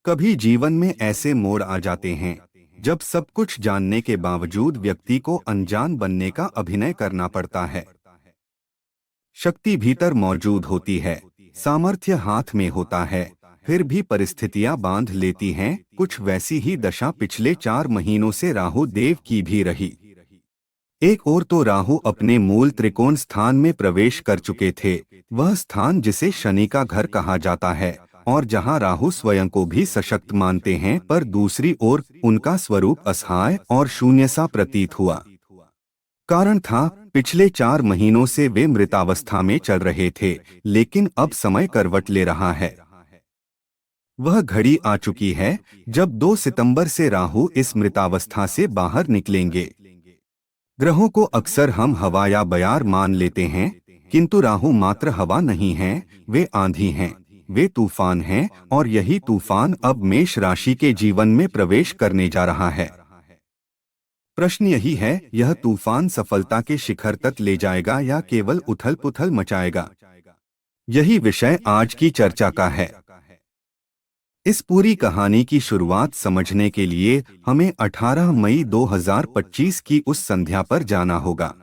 कभी जीवन में ऐसे मोड़ आ जाते हैं जब सब कुछ जानने के बावजूद व्यक्ति को अनजान बनने का अभिनय करना पड़ता है। शक्ति भीतर मौजूद होती है, सामर्थ्य हाथ में होता है, फिर भी परिस्थितियां बांध लेती हैं। कुछ वैसी ही दशा पिछले 4 महीनों से राहु देव की भी रही। एक ओर तो राहु अपने मूल त्रिकोण स्थान में प्रवेश कर चुके थे, वह स्थान जिसे शनि का घर कहा जाता है और जहां राहु स्वयं को भी सशक्त मानते हैं, पर दूसरी ओर उनका स्वरूप असहाय और शून्य सा प्रतीत हुआ। कारण था, पिछले 4 महीनों से वे मृतावस्था में चल रहे थे, लेकिन अब समय करवट ले रहा है। वह घड़ी आ चुकी है जब 2 सितंबर से राहु इस मृतावस्था से बाहर निकलेंगे। ग्रहों को अक्सर हम हवा या बयार मान लेते हैं, किंतु राहु मात्र हवा नहीं है, वे आंधी हैं, वे तूफान हैं, और यही तूफान अब मेष राशि के जीवन में प्रवेश करने जा रहा है। प्रश्न यही है, यह तूफान सफलता के शिखर तक ले जाएगा या केवल उथल-पुथल मचाएगा? यही विषय आज की चर्चा का है। इस पूरी कहानी की शुरुआत समझने के लिए हमें 18 मई 2025 की उस संध्या पर जाना होगा।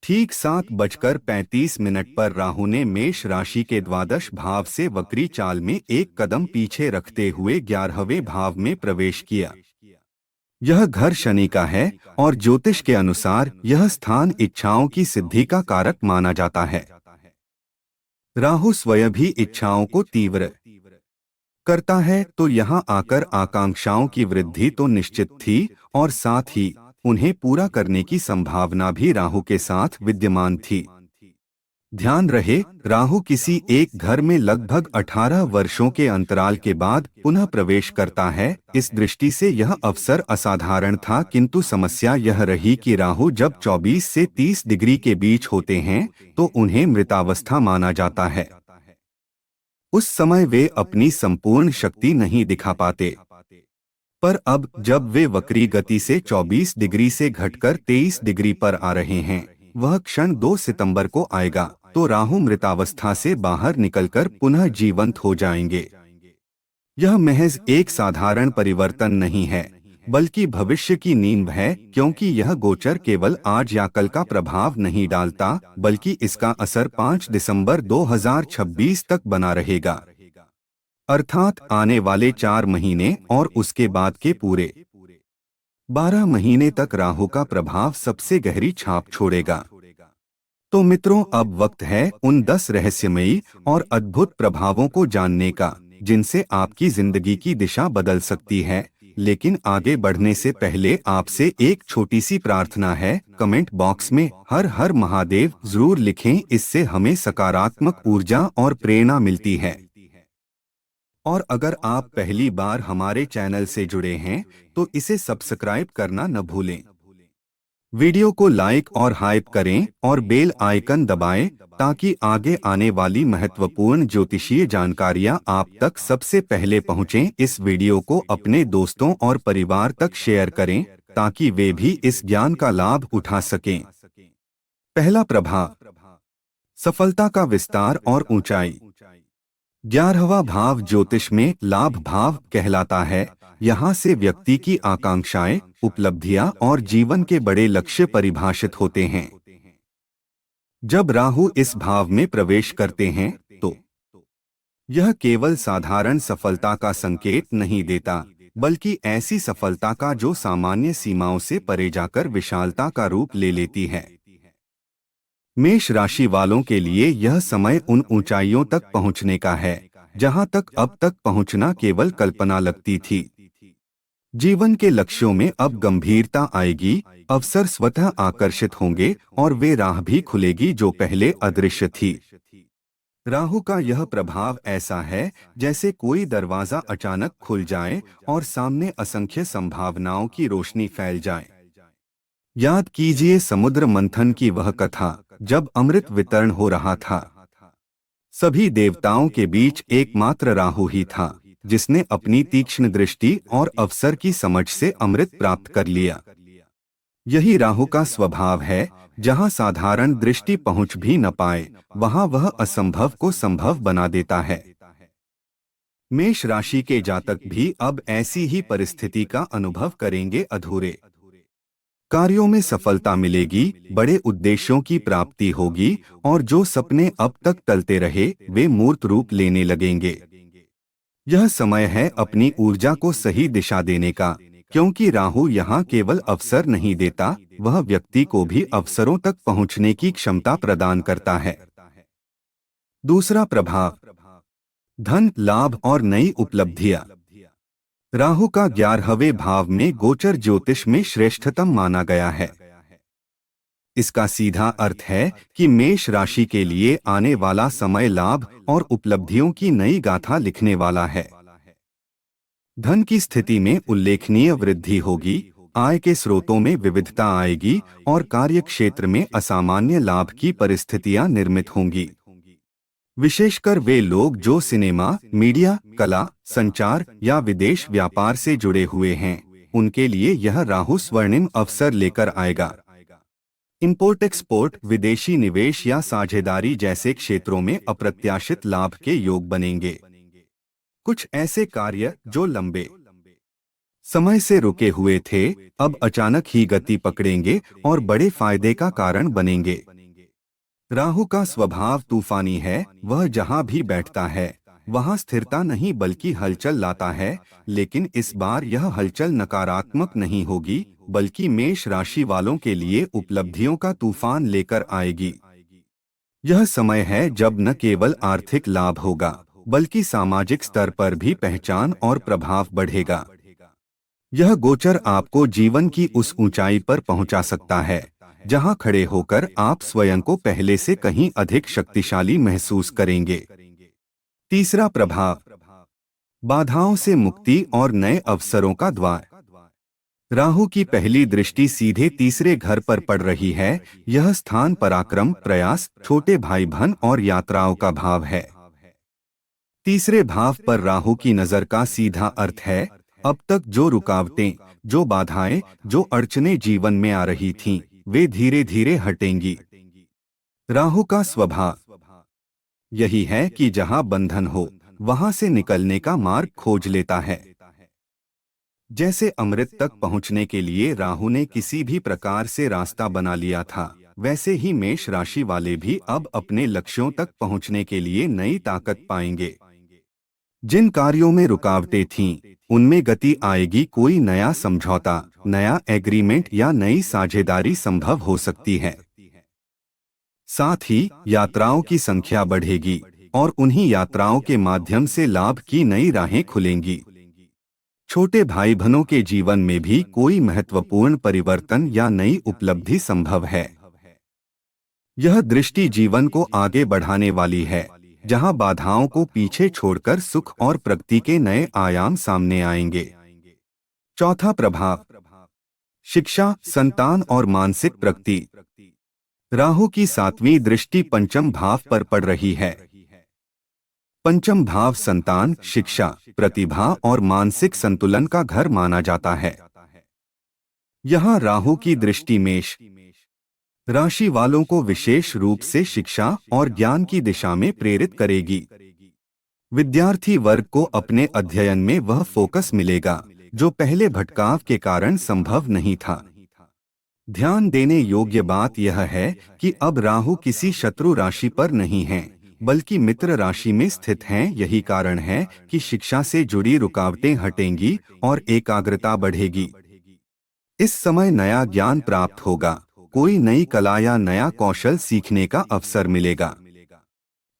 ठीक 7:35 पर राहु ने मेष राशि के द्वादश भाव से वक्री चाल में एक कदम पीछे रखते हुए 11वें भाव में प्रवेश किया। यह घर शनि का है और ज्योतिष के अनुसार यह स्थान इच्छाओं की सिद्धि का कारक माना जाता है। राहु स्वयं भी इच्छाओं को तीव्र करता है, तो यहाँ आकर आकांक्षाओं की वृद्धि तो निश्चित थी और साथ ही उन्हें पूरा करने की संभावना भी राहु के साथ विद्यमान थी। ध्यान रहे, राहु किसी एक घर में लगभग 18 वर्षों के अंतराल के बाद पुनः प्रवेश करता है। इस दृष्टि से यह अवसर असाधारण था, किंतु समस्या यह रही कि राहु जब 24 से 30 डिग्री के बीच होते हैं तो उन्हें मृतावस्था माना जाता है। उस समय वे अपनी संपूर्ण शक्ति नहीं दिखा पाते, पर अब जब वे वक्री गति से 24 डिग्री से घटकर 23 डिग्री पर आ रहे हैं, वह क्षण 2 सितंबर को आएगा तो राहु मृतावस्था से बाहर निकलकर पुनः जीवंत हो जाएंगे। यह महज एक साधारण परिवर्तन नहीं है, बल्कि भविष्य की नींव है, क्योंकि यह गोचर केवल आज या कल का प्रभाव नहीं डालता, बल्कि इसका असर 5 दिसंबर 2026 तक बना रहेगा। अर्थात आने वाले 4 महीने और उसके बाद के पूरे 12 महीने तक राहु का प्रभाव सबसे गहरी छाप छोड़ेगा। तो मित्रों, अब वक्त है उन 10 रहस्यमयी और अद्भुत प्रभावों को जानने का, जिनसे आपकी जिंदगी की दिशा बदल सकती है। लेकिन आगे बढ़ने से पहले आपसे एक छोटी सी प्रार्थना है। कमेंट बॉक्स में हर हर महादेव जरूर लिखें, इससे हमें सकारात्मक ऊर्जा और प्रेरणा मिलती है। और अगर आप पहली बार हमारे चैनल से जुड़े हैं तो इसे सब्सक्राइब करना न भूलें। वीडियो को लाइक और हाइप करें और बेल आइकन दबाएं, ताकि आगे आने वाली महत्वपूर्ण ज्योतिषीय जानकारियां आप तक सबसे पहले पहुंचें। इस वीडियो को अपने दोस्तों और परिवार तक शेयर करें, ताकि वे भी इस ज्ञान का लाभ उठा सकें। पहला प्रभाव, सफलता का विस्तार और ऊंचाई। 11वां भाव ज्योतिष में लाभ भाव कहलाता है। यहाँ से व्यक्ति की आकांक्षाएं, उपलब्धियां और जीवन के बड़े लक्ष्य परिभाषित होते हैं। जब राहु इस भाव में प्रवेश करते हैं तो यह केवल साधारण सफलता का संकेत नहीं देता, बल्कि ऐसी सफलता का जो सामान्य सीमाओं से परे जाकर विशालता का रूप ले लेती है। मेष राशि वालों के लिए यह समय उन ऊंचाइयों तक पहुंचने का है जहां तक अब तक पहुंचना केवल कल्पना लगती थी। जीवन के लक्ष्यों में अब गंभीरता आएगी, अवसर स्वतः आकर्षित होंगे और वे राह भी खुलेगी जो पहले अदृश्य थी। राहु का यह प्रभाव ऐसा है जैसे कोई दरवाजा अचानक खुल जाए और सामने असंख्य संभावनाओं की रोशनी फैल जाए। याद कीजिए समुद्र मंथन की वह कथा, जब अमृत वितरण हो रहा था। सभी देवताओं के बीच एकमात्र राहु ही था जिसने अपनी तीक्ष्ण दृष्टि और अवसर की समझ से अमृत प्राप्त कर लिया। यही राहु का स्वभाव है, जहां साधारण दृष्टि पहुंच भी न पाए, वहां वह असंभव को संभव बना देता है। मेष राशि के जातक भी अब ऐसी ही परिस्थिति का अनुभव करेंगे। अधूरे कार्यों में सफलता मिलेगी, बड़े उद्देश्यों की प्राप्ति होगी और जो सपने अब तक टलते रहे वे मूर्त रूप लेने लगेंगे। यह समय है अपनी ऊर्जा को सही दिशा देने का, क्योंकि राहु यहाँ केवल अवसर नहीं देता, वह व्यक्ति को भी अवसरों तक पहुँचने की क्षमता प्रदान करता है। दूसरा प्रभाव, धन लाभ और नई उपलब्धियां। राहु का 11वें भाव में गोचर ज्योतिष में श्रेष्ठतम माना गया है। इसका सीधा अर्थ है कि मेष राशि के लिए आने वाला समय लाभ और उपलब्धियों की नई गाथा लिखने वाला है। धन की स्थिति में उल्लेखनीय वृद्धि होगी, आय के स्रोतों में विविधता आएगी और कार्य क्षेत्र में असामान्य लाभ की परिस्थितियां निर्मित होंगी। विशेषकर वे लोग जो सिनेमा, मीडिया, कला, संचार या विदेश व्यापार से जुड़े हुए हैं, उनके लिए यह राहु स्वर्णिम अवसर लेकर आएगा। इंपोर्ट एक्सपोर्ट, विदेशी निवेश या साझेदारी जैसे क्षेत्रों में अप्रत्याशित लाभ के योग बनेंगे। कुछ ऐसे कार्य जो लंबे समय से रुके हुए थे, अब अचानक ही गति पकड़ेंगे और बड़े फायदे का कारण बनेंगे। राहु का स्वभाव तूफानी है, वह जहां भी बैठता है वहां स्थिरता नहीं बल्कि हलचल लाता है, लेकिन इस बार यह हलचल नकारात्मक नहीं होगी बल्कि मेष राशि वालों के लिए उपलब्धियों का तूफान लेकर आएगी। यह समय है जब न केवल आर्थिक लाभ होगा बल्कि सामाजिक स्तर पर भी पहचान और प्रभाव बढ़ेगा। यह गोचर आपको जीवन की उस ऊंचाई पर पहुंचा सकता है जहां खड़े होकर आप स्वयं को पहले से कहीं अधिक शक्तिशाली महसूस करेंगे। तीसरा प्रभाव, बाधाओं से मुक्ति और नए अवसरों का द्वार। राहु की पहली दृष्टि सीधे तीसरे घर पर पड़ रही है। यह स्थान पराक्रम, प्रयास, छोटे भाई बहन और यात्राओं का भाव है। तीसरे भाव पर राहु की नजर का सीधा अर्थ है अब तक जो रुकावटें, जो बाधाएं, जो अड़चनें जीवन में आ रही थीं, वे धीरे धीरे हटेंगी। राहु का स्वभाव यही है कि जहां बंधन हो वहां से निकलने का मार्ग खोज लेता है। जैसे अमृत तक पहुंचने के लिए राहु ने किसी भी प्रकार से रास्ता बना लिया था, वैसे ही मेष राशि वाले भी अब अपने लक्ष्यों तक पहुंचने के लिए नई ताकत पाएंगे। जिन कार्यों में रुकावटें थीं, उनमें गति आएगी। कोई नया समझौता, नया एग्रीमेंट या नई साझेदारी संभव हो सकती है। साथ ही यात्राओं की संख्या बढ़ेगी और उन्हीं यात्राओं के माध्यम से लाभ की नई राहें खुलेंगी। छोटे भाई बहनों के जीवन में भी कोई महत्वपूर्ण परिवर्तन या नई उपलब्धि संभव है। यह दृष्टि जीवन को आगे बढ़ाने वाली है, जहां बाधाओं को पीछे छोड़कर सुख और प्रगति के नए आयाम सामने आएंगे। चौथा प्रभाव, शिक्षा, संतान और मानसिक प्रगति। राहु की 7वीं दृष्टि पंचम भाव पर पड़ रही है। पंचम भाव संतान, शिक्षा, प्रतिभा और मानसिक संतुलन का घर माना जाता है। यहाँ राहु की दृष्टि मेष राशि वालों को विशेष रूप से शिक्षा और ज्ञान की दिशा में प्रेरित करेगी। विद्यार्थी वर्ग को अपने अध्ययन में वह फोकस मिलेगा जो पहले भटकाव के कारण संभव नहीं था। ध्यान देने योग्य बात यह है कि अब राहु किसी शत्रु राशि पर नहीं है बल्कि मित्र राशि में स्थित हैं। यही कारण है कि शिक्षा से जुड़ी रुकावटें हटेंगी और एकाग्रता बढ़ेगी। इस समय नया ज्ञान प्राप्त होगा, कोई नई कला या नया कौशल सीखने का अवसर मिलेगा।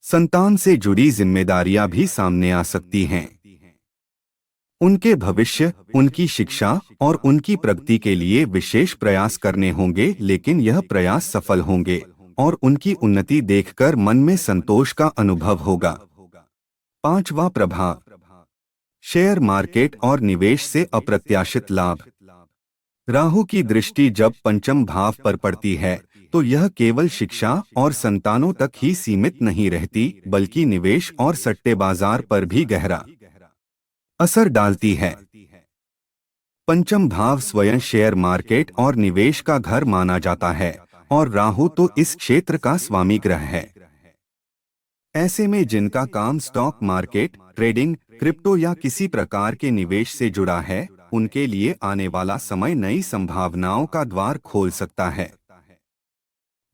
संतान से जुड़ी जिम्मेदारियां भी सामने आ सकती हैं। उनके भविष्य, उनकी शिक्षा और उनकी प्रगति के लिए विशेष प्रयास करने होंगे, लेकिन यह प्रयास सफल होंगे और उनकी उन्नति देखकर मन में संतोष का अनुभव होगा। पांचवा प्रभाव, शेयर मार्केट और निवेश से अप्रत्याशित लाभ। राहु की दृष्टि जब पंचम भाव पर पड़ती है तो यह केवल शिक्षा और संतानों तक ही सीमित नहीं रहती बल्कि निवेश और सट्टे बाजार पर भी गहरा असर डालती है। पंचम भाव स्वयं शेयर मार्केट और निवेश का घर माना जाता है और राहु तो इस क्षेत्र का स्वामी ग्रह है। ऐसे में जिनका काम स्टॉक मार्केट, ट्रेडिंग, क्रिप्टो या किसी प्रकार के निवेश से जुड़ा है, उनके लिए आने वाला समय नई संभावनाओं का द्वार खोल सकता है।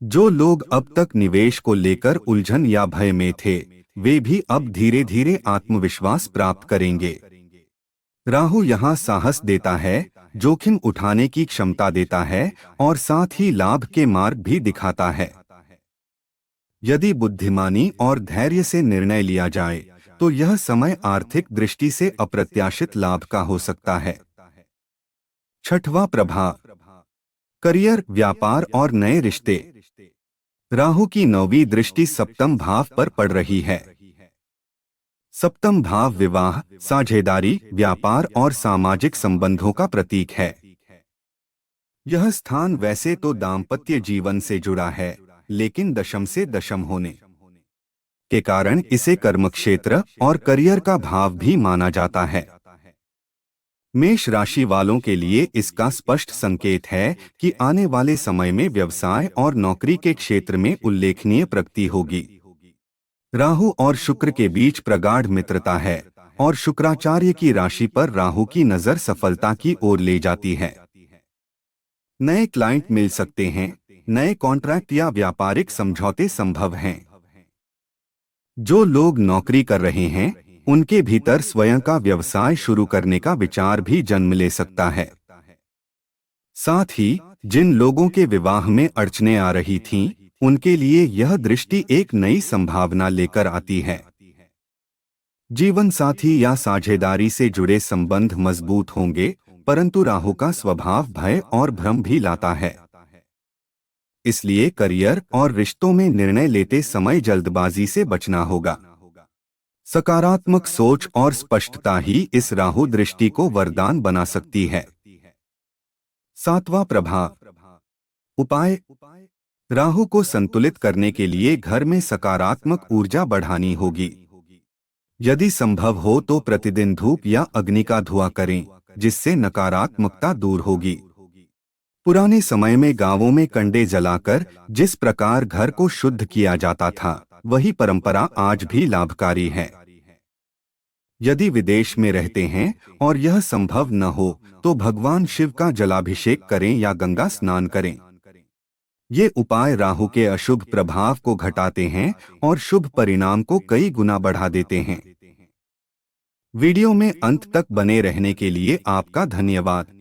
जो लोग अब तक निवेश को लेकर उलझन या भय में थे, वे भी अब धीरे धीरे आत्मविश्वास प्राप्त करेंगे। राहु यहाँ साहस देता है, जोखिम उठाने की क्षमता देता है और साथ ही लाभ के मार्ग भी दिखाता है। यदि बुद्धिमानी और धैर्य से निर्णय लिया जाए, तो यह समय आर्थिक दृष्टि से अप्रत्याशित लाभ का हो सकता है। छठवां प्रभाव, करियर, व्यापार और नए रिश्ते। राहु की 9वीं दृष्टि सप्तम भाव पर पड़ रही है। सप्तम भाव विवाह, साझेदारी, व्यापार और सामाजिक संबंधों का प्रतीक है। यह स्थान वैसे तो दाम्पत्य जीवन से जुड़ा है, लेकिन दशम से दशम होने के कारण इसे कर्मक्षेत्र और करियर का भाव भी माना जाता है। मेष राशि वालों के लिए इसका स्पष्ट संकेत है कि आने वाले समय में व्यवसाय और नौकरी के क्षेत्र में उल्लेखनीय प्रगति होगी। राहु और शुक्र के बीच प्रगाढ़ मित्रता है और शुक्राचार्य की राशि पर राहु की नजर सफलता की ओर ले जाती है। नए क्लाइंट मिल सकते हैं, नए कॉन्ट्रैक्ट या व्यापारिक समझौते संभव हैं। जो लोग नौकरी कर रहे हैं, उनके भीतर स्वयं का व्यवसाय शुरू करने का विचार भी जन्म ले सकता है। साथ ही जिन लोगों के विवाह में अड़चनें आ रही थीं, उनके लिए यह दृष्टि एक नई संभावना लेकर आती है। जीवन साथी या साझेदारी से जुड़े संबंध मजबूत होंगे, परंतु राहु का स्वभाव भय और भ्रम भी लाता है। इसलिए करियर और रिश्तों में निर्णय लेते समय जल्दबाजी से बचना होगा। सकारात्मक सोच और स्पष्टता ही इस राहु दृष्टि को वरदान बना सकती है। सातवां प्रभाव, उपाय। राहु को संतुलित करने के लिए घर में सकारात्मक ऊर्जा बढ़ानी होगी। यदि संभव हो तो प्रतिदिन धूप या अग्नि का धुआं करें, जिससे नकारात्मकता दूर होगी। पुराने समय में गांवों में कंडे जलाकर जिस प्रकार घर को शुद्ध किया जाता था, वही परंपरा आज भी लाभकारी है। यदि विदेश में रहते हैं और यह संभव न हो, तो भगवान शिव का जलाभिषेक करें या गंगा स्नान करें। ये उपाय राहु के अशुभ प्रभाव को घटाते हैं और शुभ परिणाम को कई गुना बढ़ा देते हैं। वीडियो में अंत तक बने रहने के लिए आपका धन्यवाद।